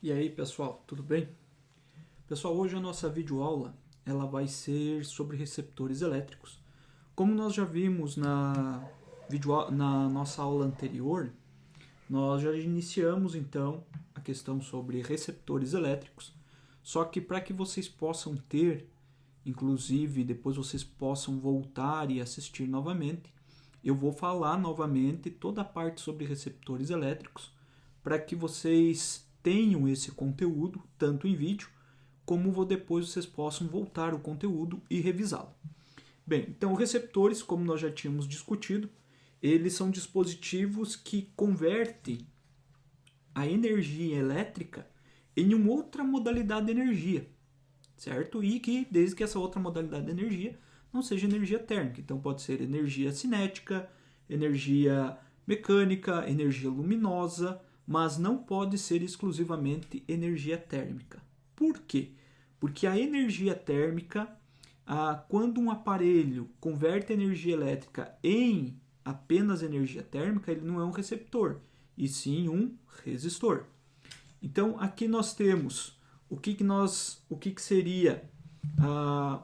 E aí pessoal, tudo bem? Pessoal, hoje a nossa videoaula ela vai ser sobre receptores elétricos. Como nós já vimos na nossa aula anterior, nós já iniciamos então a questão sobre receptores elétricos, só que para que vocês possam ter, inclusive depois vocês possam voltar e assistir novamente, eu vou falar novamente toda a parte sobre receptores elétricos para que vocês tenham esse conteúdo, tanto em vídeo, como depois vocês possam voltar o conteúdo e revisá-lo. Bem, então receptores, como nós já tínhamos discutido, eles são dispositivos que convertem a energia elétrica em uma outra modalidade de energia, certo? E que, desde que essa outra modalidade de energia não seja energia térmica. Então pode ser energia cinética, energia mecânica, energia luminosa, mas não pode ser exclusivamente energia térmica. Por quê? Porque a energia térmica, quando um aparelho converte energia elétrica em apenas energia térmica, ele não é um receptor, e sim um resistor. Então aqui nós temos o que seria,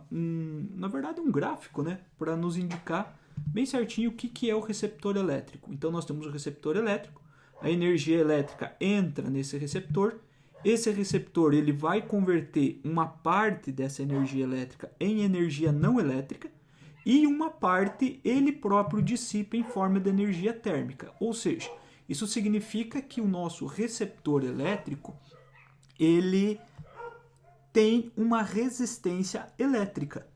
na verdade, um gráfico, né, para nos indicar bem certinho o que é o receptor elétrico. Então nós temos o receptor elétrico, a energia elétrica entra nesse receptor, esse receptor ele vai converter uma parte dessa energia elétrica em energia não elétrica e uma parte ele próprio dissipa em forma de energia térmica. Ou seja, isso significa que o nosso receptor elétrico ele tem uma resistência elétrica.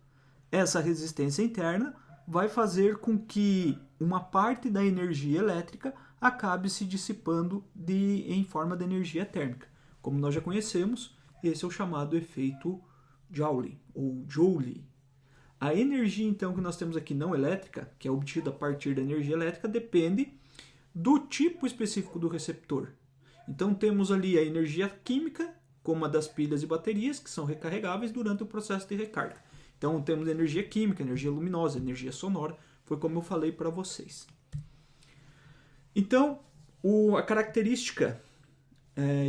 Essa resistência interna vai fazer com que uma parte da energia elétrica acabe se dissipando em forma de energia térmica. Como nós já conhecemos, esse é o chamado efeito Joule, ou Joule. A energia, então, que nós temos aqui não elétrica, que é obtida a partir da energia elétrica, depende do tipo específico do receptor. Então, temos ali a energia química, como a das pilhas e baterias, que são recarregáveis durante o processo de recarga. Então, temos energia química, energia luminosa, energia sonora, foi como eu falei para vocês. Então, a característica,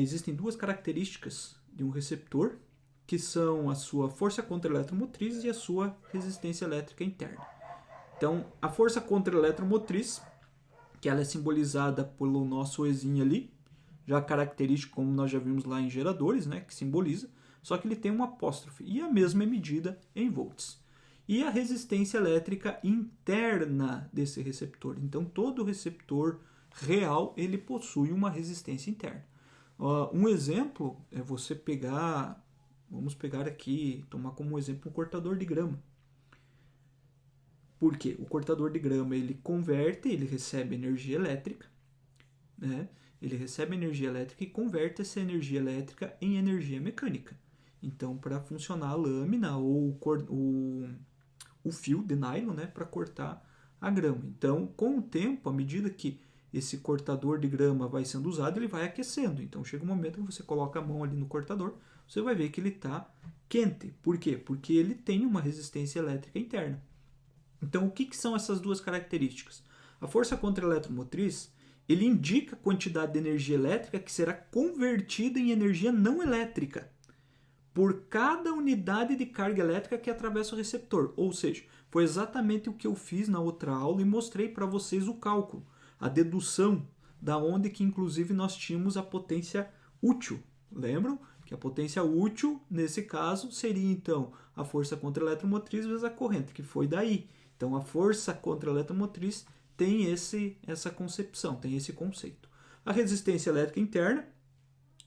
existem duas características de um receptor, que são a sua força contra-eletromotriz e a sua resistência elétrica interna. Então, a força contra-eletromotriz, que ela é simbolizada pelo nosso Ezinho ali, já característico como nós já vimos lá em geradores, né, que simboliza, só que ele tem um apóstrofe, e a mesma é medida em volts. E a resistência elétrica interna desse receptor. Então, todo receptor real, ele possui uma resistência interna. Um exemplo é você pegar, vamos pegar aqui, tomar como exemplo um cortador de grama. Por quê? O cortador de grama, ele converte, ele recebe energia elétrica, né? Ele recebe energia elétrica e converte essa energia elétrica em energia mecânica. Então, para funcionar a lâmina ou o fio de nylon, né, para cortar a grama. Então, com o tempo, à medida que esse cortador de grama vai sendo usado, ele vai aquecendo. Então, chega um momento que você coloca a mão ali no cortador, você vai ver que ele está quente. Por quê? Porque ele tem uma resistência elétrica interna. Então, o que são essas duas características? A força contra-eletromotriz, ele indica a quantidade de energia elétrica que será convertida em energia não elétrica por cada unidade de carga elétrica que atravessa o receptor. Ou seja, foi exatamente o que eu fiz na outra aula e mostrei para vocês o cálculo, a dedução, da onde que inclusive nós tínhamos a potência útil. Lembram? Que a potência útil, nesse caso, seria então a força contra-eletromotriz vezes a corrente, que foi daí. Então a força contra-eletromotriz tem essa concepção, tem esse conceito. A resistência elétrica interna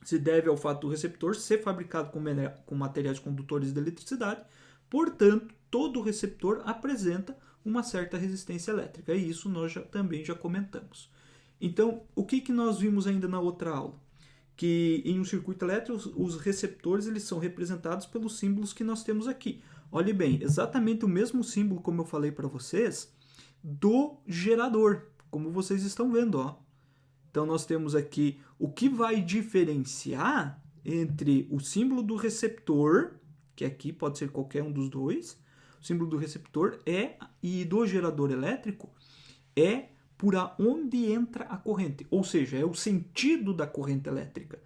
se deve ao fato do receptor ser fabricado com materiais condutores de eletricidade, portanto, todo receptor apresenta uma certa resistência elétrica, e isso nós também já comentamos. Então, o que nós vimos ainda na outra aula? Que em um circuito elétrico, os receptores eles são representados pelos símbolos que nós temos aqui. Olhe bem, exatamente o mesmo símbolo, como eu falei para vocês, do gerador, como vocês estão vendo, ó. Então, nós temos aqui o que vai diferenciar entre o símbolo do receptor, que aqui pode ser qualquer um dos dois, o símbolo do receptor e do gerador elétrico é por onde entra a corrente, ou seja, é o sentido da corrente elétrica.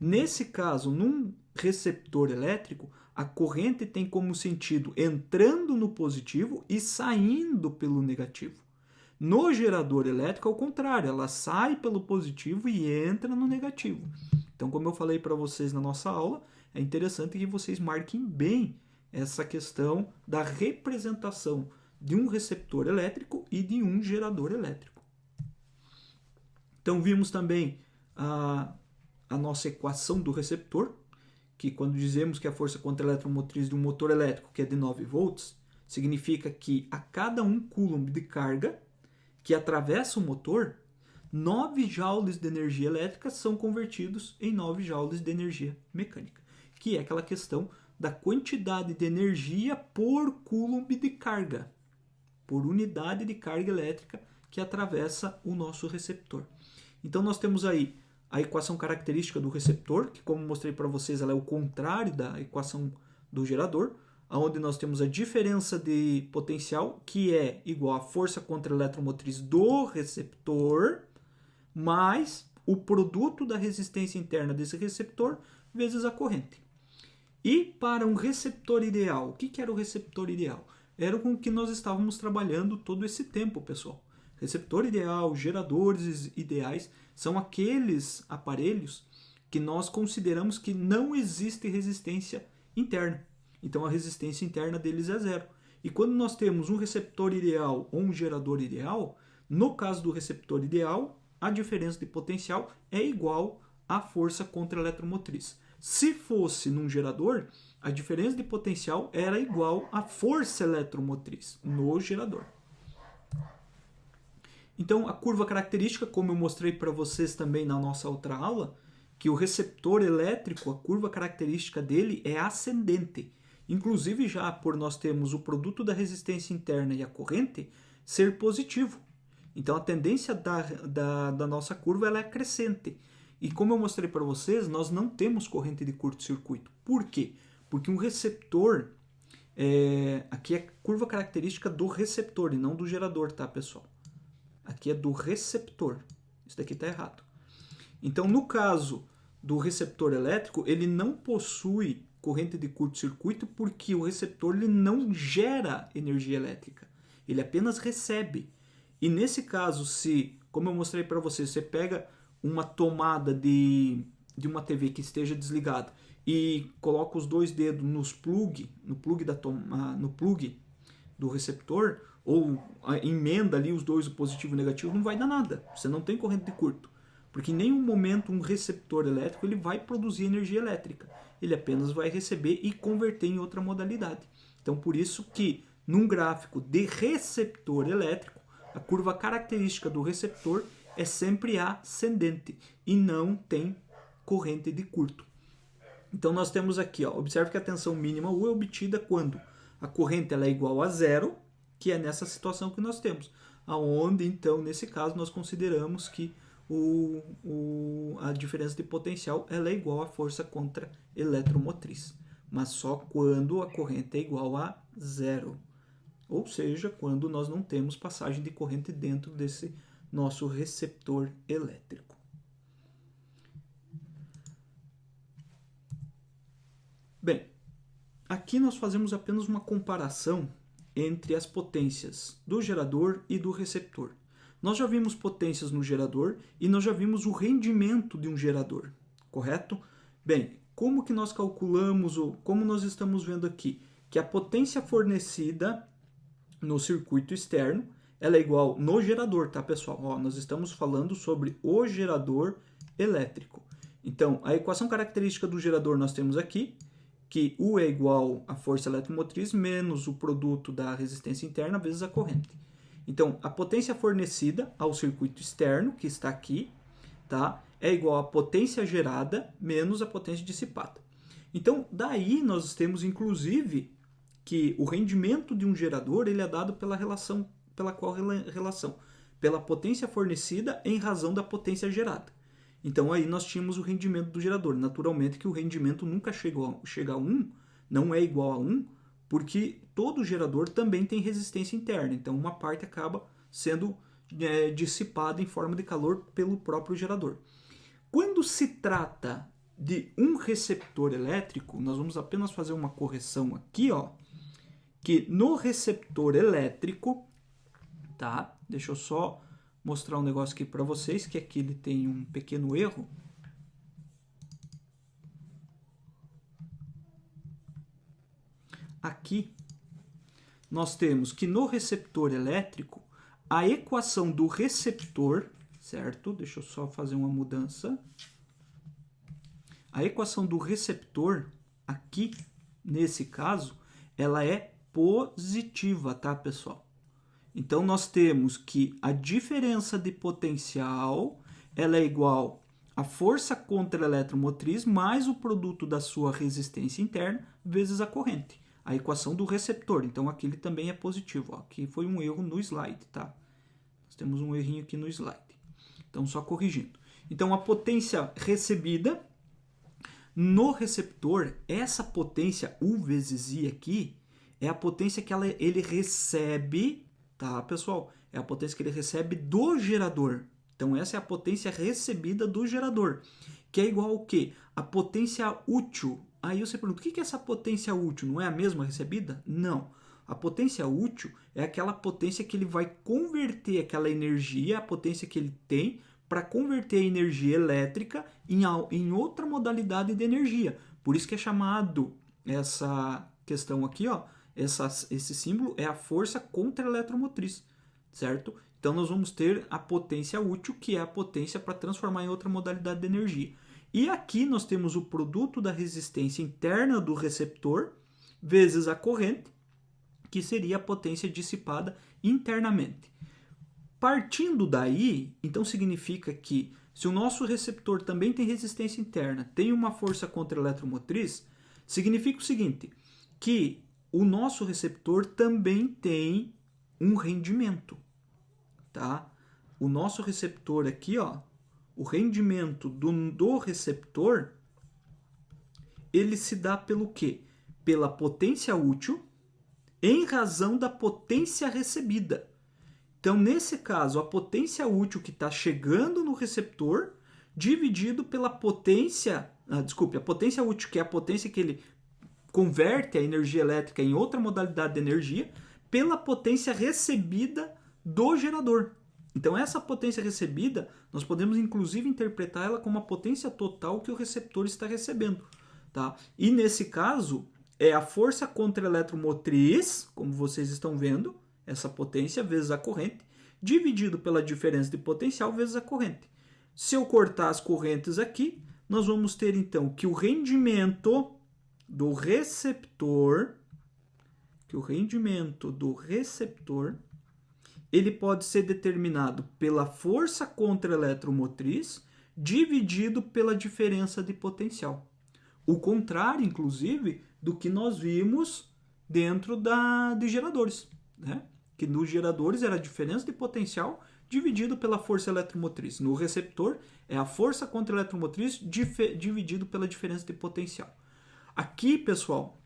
Nesse caso, num receptor elétrico, a corrente tem como sentido entrando no positivo e saindo pelo negativo. No gerador elétrico, ao contrário, ela sai pelo positivo e entra no negativo. Então, como eu falei para vocês na nossa aula, é interessante que vocês marquem bem essa questão da representação de um receptor elétrico e de um gerador elétrico. Então, vimos também a nossa equação do receptor, que quando dizemos que a força contra-eletromotriz de um motor elétrico, que é de 9 volts, significa que a cada 1 coulomb de carga que atravessa o motor, 9 joules de energia elétrica são convertidos em 9 joules de energia mecânica, que é aquela questão da quantidade de energia por coulomb de carga, por unidade de carga elétrica que atravessa o nosso receptor. Então nós temos aí a equação característica do receptor, que como mostrei para vocês, ela é o contrário da equação do gerador, onde nós temos a diferença de potencial, que é igual à força contra-eletromotriz do receptor, mais o produto da resistência interna desse receptor, vezes a corrente. E para um receptor ideal, o que era o receptor ideal? Era com o que nós estávamos trabalhando todo esse tempo, pessoal. Receptor ideal, geradores ideais, são aqueles aparelhos que nós consideramos que não existe resistência interna. Então a resistência interna deles é zero. E quando nós temos um receptor ideal ou um gerador ideal, no caso do receptor ideal, a diferença de potencial é igual à força contra-eletromotriz. Se fosse num gerador, a diferença de potencial era igual à força eletromotriz no gerador. Então, a curva característica, como eu mostrei para vocês também na nossa outra aula, que o receptor elétrico, a curva característica dele é ascendente. Inclusive, já por nós termos o produto da resistência interna e a corrente ser positivo. Então, a tendência da nossa curva ela é crescente. E como eu mostrei para vocês, nós não temos corrente de curto-circuito. Por quê? Porque um receptor, aqui é a curva característica do receptor e não do gerador, tá, pessoal? Aqui é do receptor. Isso daqui está errado. Então, no caso do receptor elétrico, ele não possui corrente de curto-circuito porque o receptor ele não gera energia elétrica. Ele apenas recebe. E nesse caso, se, como eu mostrei para você, você pega uma tomada de uma TV que esteja desligada e coloca os dois dedos no plug do receptor, ou emenda ali os dois, o positivo e o negativo, não vai dar nada. Você não tem corrente de curto. Porque em nenhum momento um receptor elétrico ele vai produzir energia elétrica. Ele apenas vai receber e converter em outra modalidade. Então, por isso que num gráfico de receptor elétrico, a curva característica do receptor é sempre ascendente e não tem corrente de curto. Então, nós temos aqui, observe que a tensão mínima U é obtida quando a corrente ela é igual a zero, que é nessa situação que nós temos, aonde então nesse caso nós consideramos que a diferença de potencial ela é igual à força contra eletromotriz, mas só quando a corrente é igual a zero, ou seja, quando nós não temos passagem de corrente dentro desse nosso receptor elétrico. Bem, aqui nós fazemos apenas uma comparação entre as potências do gerador e do receptor. Nós já vimos potências no gerador e nós já vimos o rendimento de um gerador, correto? Bem, como que nós calculamos, ou como nós estamos vendo aqui, que a potência fornecida no circuito externo, ela é igual no gerador, tá, pessoal? Nós estamos falando sobre o gerador elétrico. Então, a equação característica do gerador nós temos aqui, que U é igual à força eletromotriz menos o produto da resistência interna vezes a corrente. Então, a potência fornecida ao circuito externo, que está aqui, tá, é igual à potência gerada menos a potência dissipada. Então, daí nós temos, inclusive, que o rendimento de um gerador ele é dado pela relação, pela potência fornecida em razão da potência gerada. Então aí nós tínhamos o rendimento do gerador. Naturalmente que o rendimento nunca chega a 1, não é igual a 1, porque todo gerador também tem resistência interna. Então uma parte acaba sendo dissipada em forma de calor pelo próprio gerador. Quando se trata de um receptor elétrico, nós vamos apenas fazer uma correção aqui, ó, que no receptor elétrico, tá? Deixa eu só mostrar um negócio aqui para vocês, que aqui ele tem um pequeno erro. Aqui nós temos que no receptor elétrico, a equação do receptor, certo? Deixa eu só fazer uma mudança. A equação do receptor, aqui, nesse caso, ela é positiva, tá, pessoal? Então, nós temos que a diferença de potencial, ela é igual à força contra-eletromotriz mais o produto da sua resistência interna vezes a corrente. A equação do receptor. Então, aqui ele também é positivo. Ó. Aqui foi um erro no slide, tá? Nós temos um errinho aqui no slide. Então, só corrigindo. Então, a potência recebida no receptor, essa potência U vezes I aqui, é a potência que ele recebe, tá, pessoal? É a potência que ele recebe do gerador. Então, essa é a potência recebida do gerador, que é igual ao quê? A potência útil. Aí você pergunta, o que é essa potência útil? Não é a mesma recebida? Não. A potência útil é aquela potência que ele vai converter aquela energia, a potência que ele tem, para converter a energia elétrica em outra modalidade de energia. Por isso que é chamado essa questão aqui, ó, esse símbolo é a força contra-eletromotriz, certo? Então, nós vamos ter a potência útil, que é a potência para transformar em outra modalidade de energia. E aqui nós temos o produto da resistência interna do receptor vezes a corrente, que seria a potência dissipada internamente. Partindo daí, então significa que se o nosso receptor também tem resistência interna, tem uma força contra-eletromotriz, significa o seguinte, que o nosso receptor também tem um rendimento, tá? O nosso receptor aqui, ó, o rendimento do receptor, ele se dá pelo quê? Pela potência útil em razão da potência recebida. Então, nesse caso, a potência útil que está chegando no receptor, dividido pela potência... a potência útil, que é a potência que ele converte a energia elétrica em outra modalidade de energia, pela potência recebida do gerador. Então, essa potência recebida, nós podemos inclusive interpretar ela como a potência total que o receptor está recebendo. Tá? E nesse caso, é a força contra-eletromotriz, como vocês estão vendo, essa potência vezes a corrente, dividido pela diferença de potencial vezes a corrente. Se eu cortar as correntes aqui, nós vamos ter então que o rendimento do receptor, ele pode ser determinado pela força contra-eletromotriz dividido pela diferença de potencial. O contrário, inclusive, do que nós vimos dentro de geradores, né? Que nos geradores era a diferença de potencial dividido pela força eletromotriz. No receptor é a força contra-eletromotriz dividido pela diferença de potencial. Aqui, pessoal,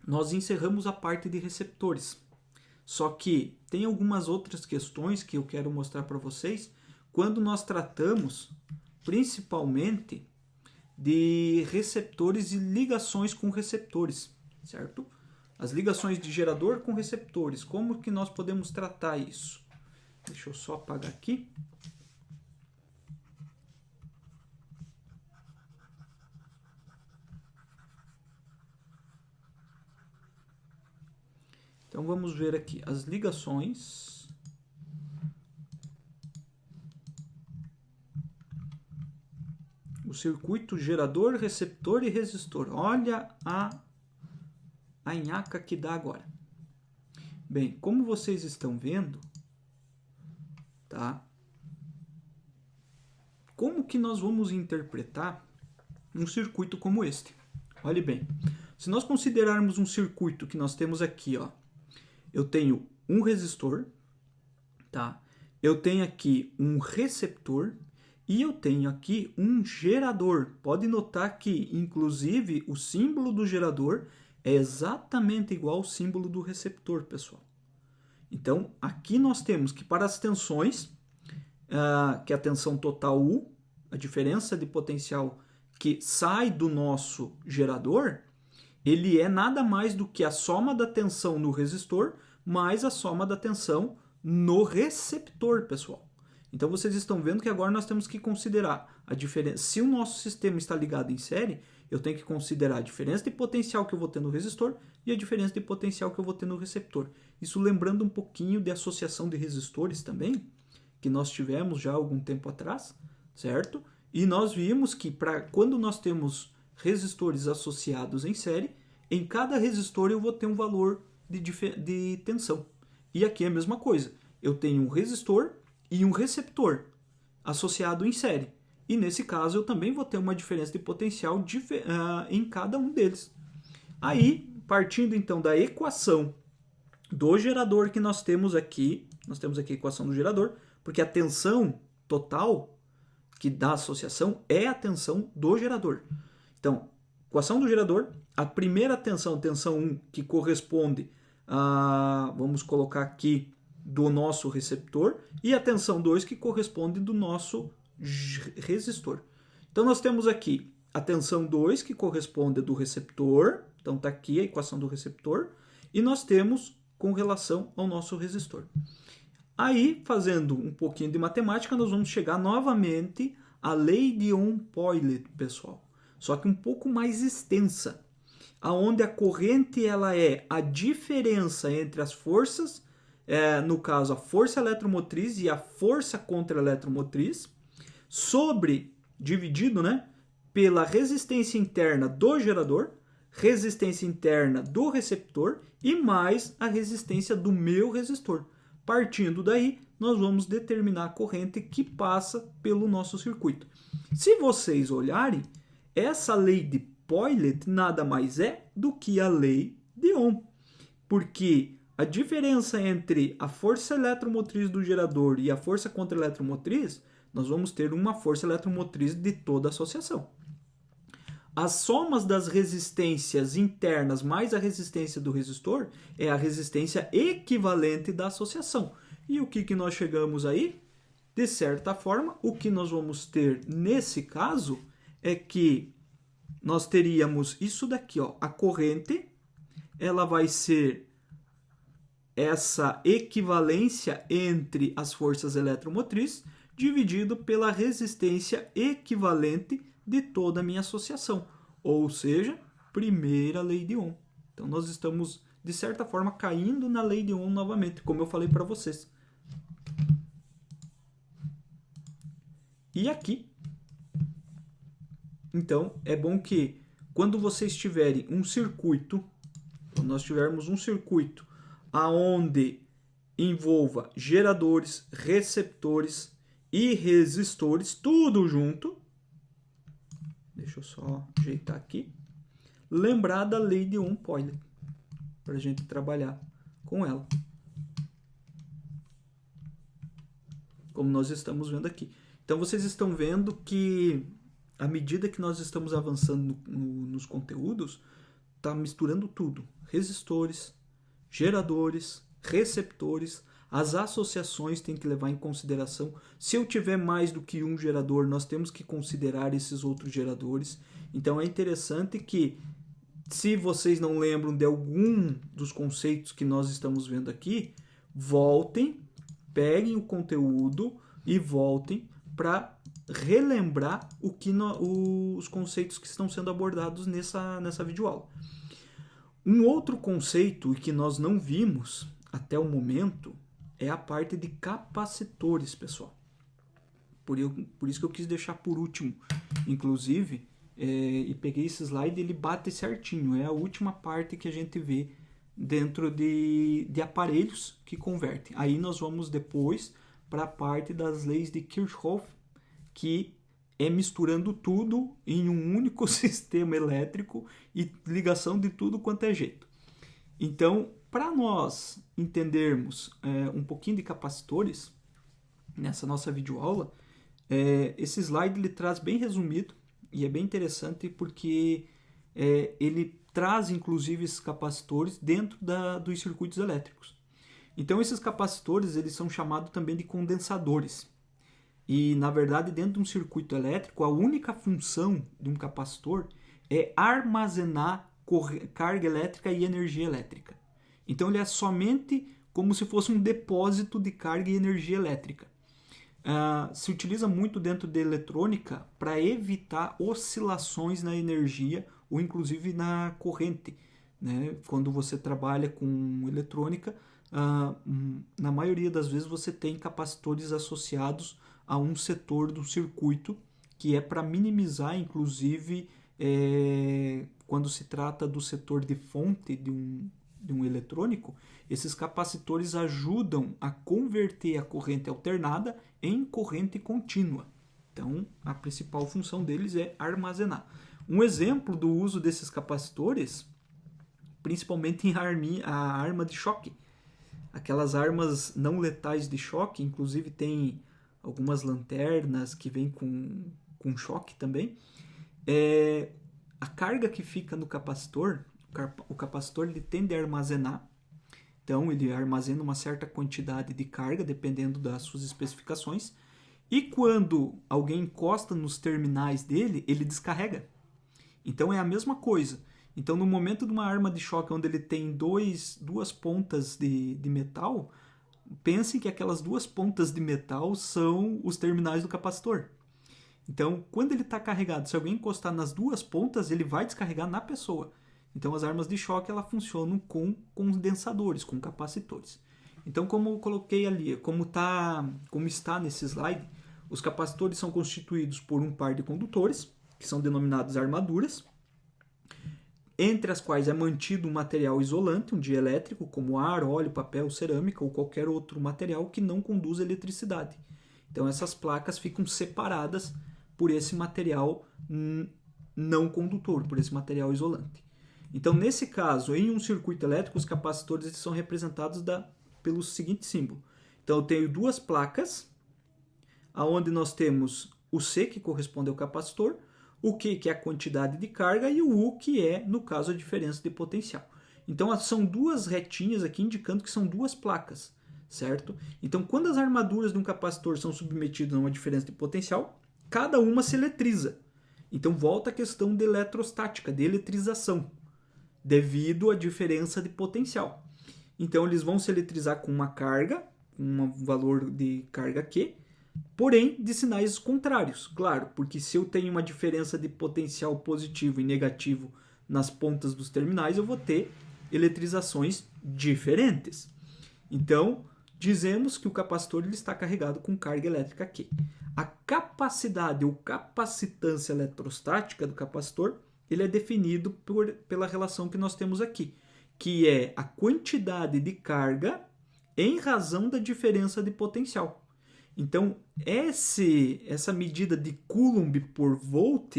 nós encerramos a parte de receptores. Só que tem algumas outras questões que eu quero mostrar para vocês quando nós tratamos principalmente de receptores e ligações com receptores, certo? As ligações de gerador com receptores, como que nós podemos tratar isso? Deixa eu só apagar aqui. Então vamos ver aqui as ligações. O circuito gerador, receptor e resistor. Olha a nhaca que dá agora. Bem, como vocês estão vendo, tá? Como que nós vamos interpretar um circuito como este? Olhe bem, se nós considerarmos um circuito que nós temos aqui, ó, eu tenho um resistor, tá? Eu tenho aqui um receptor e eu tenho aqui um gerador. Pode notar que, inclusive, o símbolo do gerador é exatamente igual ao símbolo do receptor, pessoal. Então, aqui nós temos que para as tensões, que é a tensão total U, a diferença de potencial que sai do nosso gerador, ele é nada mais do que a soma da tensão no resistor mais a soma da tensão no receptor, pessoal. Então vocês estão vendo que agora nós temos que considerar a diferença. Se o nosso sistema está ligado em série, eu tenho que considerar a diferença de potencial que eu vou ter no resistor e a diferença de potencial que eu vou ter no receptor. Isso lembrando um pouquinho de associação de resistores também, que nós tivemos já há algum tempo atrás, certo? E nós vimos que quando nós temos resistores associados em série, em cada resistor eu vou ter um valor de tensão. E aqui é a mesma coisa. Eu tenho um resistor e um receptor associado em série. E nesse caso eu também vou ter uma diferença de potencial em cada um deles. Aí, partindo então da equação do gerador que nós temos aqui a equação do gerador, porque a tensão total que dá associação é a tensão do gerador. Então, equação do gerador, a primeira tensão, tensão 1, que corresponde a, vamos colocar aqui, do nosso receptor, e a tensão 2, que corresponde do nosso resistor. Então, nós temos aqui a tensão 2, que corresponde do receptor, então está aqui a equação do receptor, e nós temos com relação ao nosso resistor. Aí, fazendo um pouquinho de matemática, nós vamos chegar novamente à lei de Ohm-Paulit, pessoal. Só que um pouco mais extensa, aonde a corrente ela é a diferença entre as forças, no caso a força eletromotriz e a força contra-eletromotriz, dividido, né, pela resistência interna do gerador, resistência interna do receptor e mais a resistência do meu resistor. Partindo daí, nós vamos determinar a corrente que passa pelo nosso circuito. Se vocês olharem, essa lei de Paulit nada mais é do que a lei de Ohm, porque a diferença entre a força eletromotriz do gerador e a força contra-eletromotriz, nós vamos ter uma força eletromotriz de toda a associação. As somas das resistências internas mais a resistência do resistor é a resistência equivalente da associação. E o que nós chegamos aí? De certa forma, o que nós vamos ter nesse caso é que nós teríamos isso daqui, ó, a corrente, ela vai ser essa equivalência entre as forças eletromotrizes dividido pela resistência equivalente de toda a minha associação, ou seja, primeira lei de Ohm. Então nós estamos, de certa forma, caindo na lei de Ohm novamente, como eu falei para vocês. E aqui, então, é bom que quando vocês tiverem um circuito, quando nós tivermos um circuito aonde envolva geradores, receptores e resistores, tudo junto, deixa eu só ajeitar aqui, lembrar da lei de Ohm-Paulit, para a gente trabalhar com ela. Como nós estamos vendo aqui. Então, vocês estão vendo que, à medida que nós estamos avançando nos conteúdos, está misturando tudo. Resistores, geradores, receptores, as associações têm que levar em consideração. Se eu tiver mais do que um gerador, nós temos que considerar esses outros geradores. Então é interessante que, se vocês não lembram de algum dos conceitos que nós estamos vendo aqui, voltem, peguem o conteúdo e voltem para relembrar os conceitos que estão sendo abordados nessa videoaula. Um outro conceito que nós não vimos até o momento é a parte de capacitores, pessoal. Por isso que eu quis deixar por último, inclusive, e peguei esse slide, ele bate certinho. É a última parte que a gente vê dentro de aparelhos que convertem. Aí nós vamos depois para a parte das leis de Kirchhoff, que é misturando tudo em um único sistema elétrico e ligação de tudo quanto é jeito. Então, para nós entendermos um pouquinho de capacitores, nessa nossa videoaula, esse slide ele traz bem resumido e é bem interessante porque ele traz inclusive esses capacitores dentro dos circuitos elétricos. Então esses capacitores eles são chamados também de condensadores. E, na verdade, dentro de um circuito elétrico, a única função de um capacitor é armazenar carga elétrica e energia elétrica. Então, ele é somente como se fosse um depósito de carga e energia elétrica. Se utiliza muito dentro de eletrônica para evitar oscilações na energia ou inclusive na corrente. Né? Quando você trabalha com eletrônica, na maioria das vezes você tem capacitores associados a um setor do circuito que é para minimizar, inclusive, quando se trata do setor de fonte de um eletrônico, esses capacitores ajudam a converter a corrente alternada em corrente contínua. Então, a principal função deles é armazenar. Um exemplo do uso desses capacitores, principalmente em a arma de choque. Aquelas armas não letais de choque, inclusive tem algumas lanternas que vêm com choque também. A carga que fica no capacitor, o capacitor ele tende a armazenar. Então, ele armazena uma certa quantidade de carga, dependendo das suas especificações. E quando alguém encosta nos terminais dele, ele descarrega. Então, é a mesma coisa. Então, no momento de uma arma de choque onde ele tem duas pontas de metal, pensem que aquelas duas pontas de metal são os terminais do capacitor. Então, quando ele está carregado, se alguém encostar nas duas pontas, ele vai descarregar na pessoa. Então, as armas de choque elas funcionam com condensadores, com capacitores. Então, como eu coloquei ali, como está nesse slide, os capacitores são constituídos por um par de condutores, que são denominados armaduras, entre as quais é mantido um material isolante, um dielétrico, como ar, óleo, papel, cerâmica ou qualquer outro material que não conduz eletricidade. Então, essas placas ficam separadas por esse material não condutor, por esse material isolante. Então, nesse caso, em um circuito elétrico, os capacitores são representados pelo seguinte símbolo. Então, eu tenho duas placas, onde nós temos o C, que corresponde ao capacitor, o Q, que é a quantidade de carga, e o U, que é, no caso, a diferença de potencial. Então, são duas retinhas aqui indicando que são duas placas, certo? Então, quando as armaduras de um capacitor são submetidas a uma diferença de potencial, cada uma se eletriza. Então, volta a questão de eletrostática, de eletrização, devido à diferença de potencial. Então, eles vão se eletrizar com uma carga, um valor de carga Q, porém de sinais contrários, claro, porque se eu tenho uma diferença de potencial positivo e negativo nas pontas dos terminais, eu vou ter eletrizações diferentes. Então, dizemos que o capacitor ele está carregado com carga elétrica Q. A capacidade ou capacitância eletrostática do capacitor ele é definido pela relação que nós temos aqui, que é a quantidade de carga em razão da diferença de potencial. Então, essa medida de Coulomb por volt,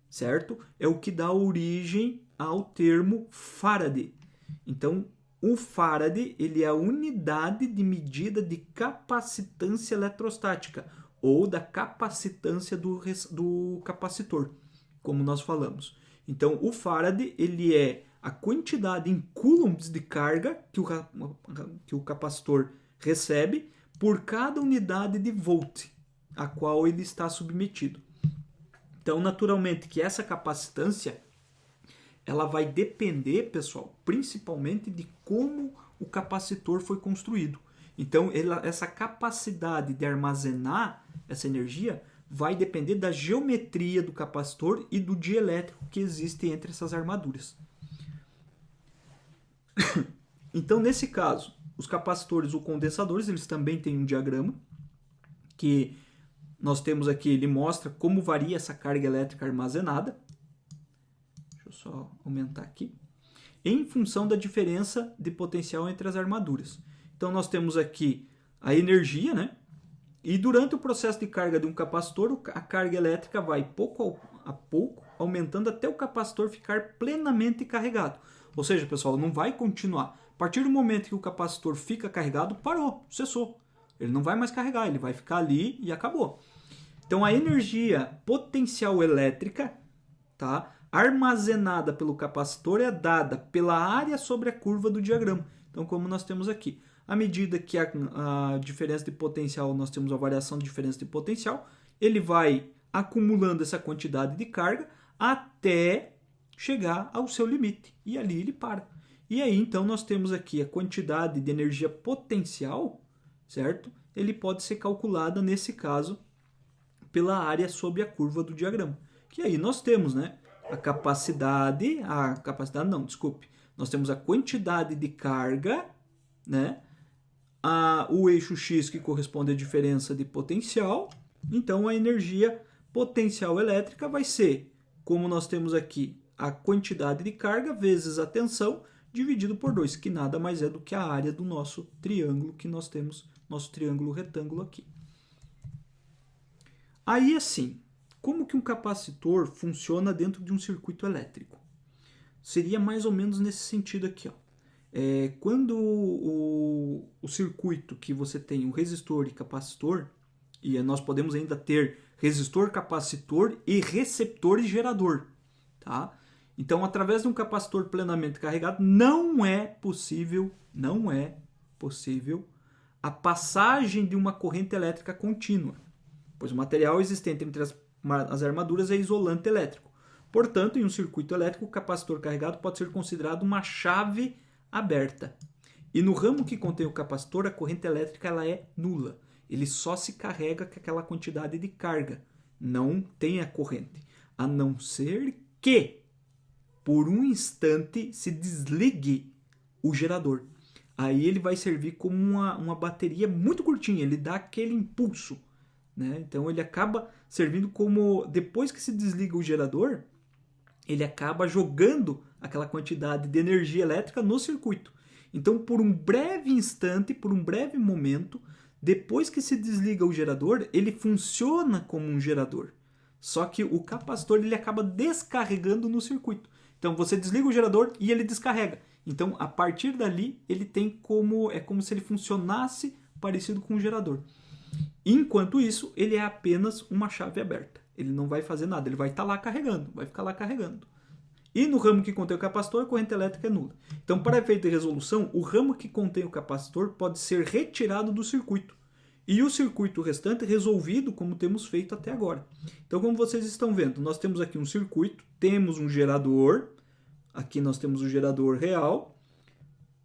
certo? É o que dá origem ao termo Faraday. Então, o Faraday ele é a unidade de medida de capacitância eletrostática ou da capacitância do capacitor, como nós falamos. Então, o Faraday ele é a quantidade em coulombs de carga que o capacitor recebe por cada unidade de volt a qual ele está submetido. Então, naturalmente que essa capacitância ela vai depender, pessoal, principalmente de como o capacitor foi construído. Então, essa capacidade de armazenar essa energia vai depender da geometria do capacitor e do dielétrico que existe entre essas armaduras. Então, nesse caso, os capacitores ou condensadores, eles também têm um diagrama que nós temos aqui, ele mostra como varia essa carga elétrica armazenada. Deixa eu só aumentar aqui. Em função da diferença de potencial entre as armaduras. Então, nós temos aqui a energia, né? E durante o processo de carga de um capacitor, a carga elétrica vai pouco a pouco aumentando até o capacitor ficar plenamente carregado. Ou seja, pessoal, não vai continuar. A partir do momento que o capacitor fica carregado, parou, cessou. Ele não vai mais carregar, ele vai ficar ali e acabou. Então, a energia potencial elétrica, tá, armazenada pelo capacitor é dada pela área sobre a curva do diagrama. Então, como nós temos aqui, À medida que a diferença de potencial, nós temos a variação de diferença de potencial, ele vai acumulando essa quantidade de carga até chegar ao seu limite. E ali ele para. E aí, então, nós temos aqui a quantidade de energia potencial, certo? Ele pode ser calculada, nesse caso, pela área sobre a curva do diagrama. Que aí nós temos, né? Nós temos a quantidade de carga, né? O eixo X que corresponde à diferença de potencial. Então, a energia potencial elétrica vai ser, como nós temos aqui, a quantidade de carga vezes a tensão, dividido por 2, que nada mais é do que a área do nosso triângulo que nós temos, nosso triângulo retângulo aqui. Aí, assim, como que um capacitor funciona dentro de um circuito elétrico? Seria mais ou menos nesse sentido aqui, ó. Quando o circuito que você tem o resistor e capacitor, e nós podemos ainda ter resistor, capacitor e receptor e gerador, tá? Então, através de um capacitor plenamente carregado, não é possível a passagem de uma corrente elétrica contínua, pois o material existente entre as armaduras é isolante elétrico. Portanto, em um circuito elétrico, o capacitor carregado pode ser considerado uma chave aberta. E no ramo que contém o capacitor, a corrente elétrica ela é nula. Ele só se carrega com aquela quantidade de carga. Não tem a corrente. A não ser que, por um instante, se desligue o gerador. Aí ele vai servir como uma bateria muito curtinha. Ele dá aquele impulso, né? Então ele acaba servindo como, depois que se desliga o gerador, ele acaba jogando aquela quantidade de energia elétrica no circuito. Então, por um breve instante, por um breve momento, depois que se desliga o gerador, ele funciona como um gerador. Só que o capacitor ele acaba descarregando no circuito. Então, você desliga o gerador e ele descarrega. Então, a partir dali, ele tem como se ele funcionasse parecido com um gerador. Enquanto isso, ele é apenas uma chave aberta. Ele não vai fazer nada, ele vai estar lá carregando, vai ficar lá carregando. E no ramo que contém o capacitor, a corrente elétrica é nula. Então, para efeito de resolução, o ramo que contém o capacitor pode ser retirado do circuito. E o circuito restante resolvido como temos feito até agora. Então, como vocês estão vendo, nós temos aqui um circuito, temos um gerador, aqui nós temos o gerador real,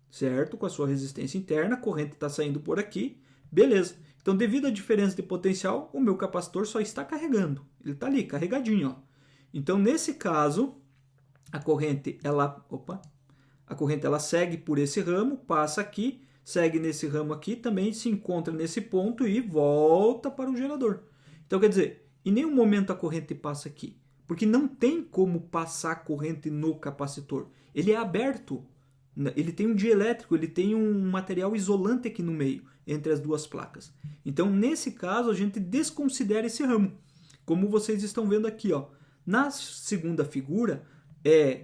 certo? Com a sua resistência interna, a corrente está saindo por aqui, beleza. Então, devido à diferença de potencial, o meu capacitor só está carregando. Ele está ali, carregadinho, ó. Então, nesse caso, a corrente ela segue por esse ramo, passa aqui, segue nesse ramo aqui, também se encontra nesse ponto e volta para o gerador. Então, quer dizer, em nenhum momento a corrente passa aqui, porque não tem como passar corrente no capacitor. Ele é aberto, ele tem um dielétrico, ele tem um material isolante aqui no meio, entre as duas placas. Então, nesse caso, a gente desconsidera esse ramo. Como vocês estão vendo aqui, ó. Na segunda figura,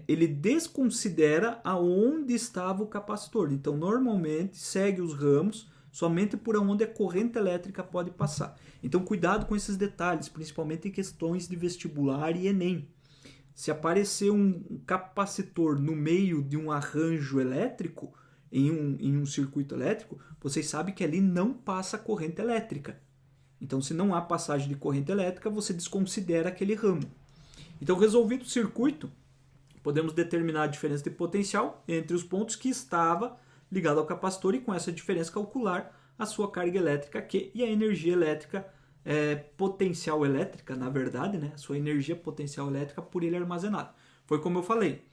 ele desconsidera aonde estava o capacitor. Então, normalmente, segue os ramos somente por onde a corrente elétrica pode passar. Então, cuidado com esses detalhes, principalmente em questões de vestibular e Enem. Se aparecer um capacitor no meio de um arranjo elétrico, em um circuito elétrico, vocês sabem que ali não passa corrente elétrica. Então, se não há passagem de corrente elétrica, você desconsidera aquele ramo. Então, resolvido o circuito, podemos determinar a diferença de potencial entre os pontos que estava ligado ao capacitor e com essa diferença calcular a sua carga elétrica Q e a energia elétrica potencial elétrica, na verdade, né? A sua energia potencial elétrica por ele armazenada. Foi como eu falei.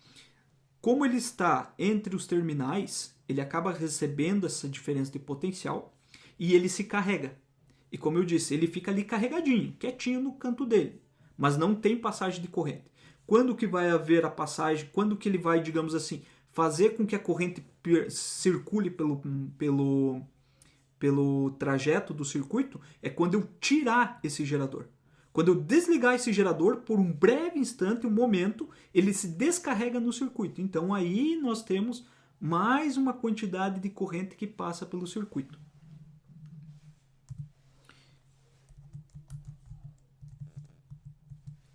Como ele está entre os terminais, ele acaba recebendo essa diferença de potencial e ele se carrega. E como eu disse, ele fica ali carregadinho, quietinho no canto dele, mas não tem passagem de corrente. Quando que vai haver a passagem? Quando que ele vai, digamos assim, fazer com que a corrente circule pelo trajeto do circuito? É quando eu tirar esse gerador. Quando eu desligar esse gerador, por um breve instante, um momento, ele se descarrega no circuito. Então aí nós temos mais uma quantidade de corrente que passa pelo circuito.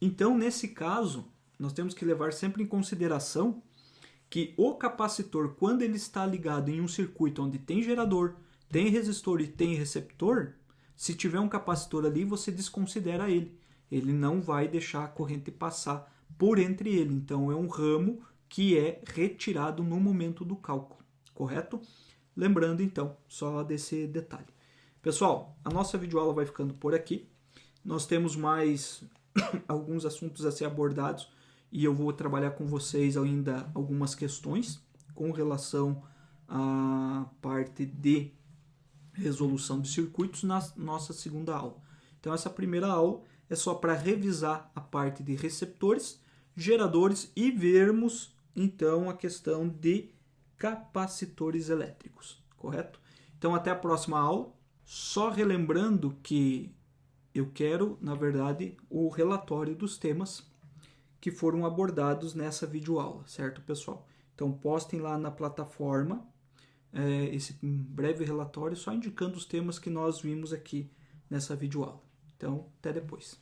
Então, nesse caso, nós temos que levar sempre em consideração que o capacitor, quando ele está ligado em um circuito onde tem gerador, tem resistor e tem receptor, se tiver um capacitor ali, você desconsidera ele. Ele não vai deixar a corrente passar por entre ele. Então, é um ramo que é retirado no momento do cálculo, correto? Lembrando, então, só desse detalhe. Pessoal, a nossa videoaula vai ficando por aqui. Nós temos mais alguns assuntos a ser abordados e eu vou trabalhar com vocês ainda algumas questões com relação à parte de resolução de circuitos na nossa segunda aula. Então, essa primeira aula é só para revisar a parte de receptores, geradores e vermos, então, a questão de capacitores elétricos, correto? Então, até a próxima aula. Só relembrando que eu quero, na verdade, o relatório dos temas que foram abordados nessa videoaula, certo, pessoal? Então, postem lá na plataforma esse breve relatório só indicando os temas que nós vimos aqui nessa videoaula. Então, até depois.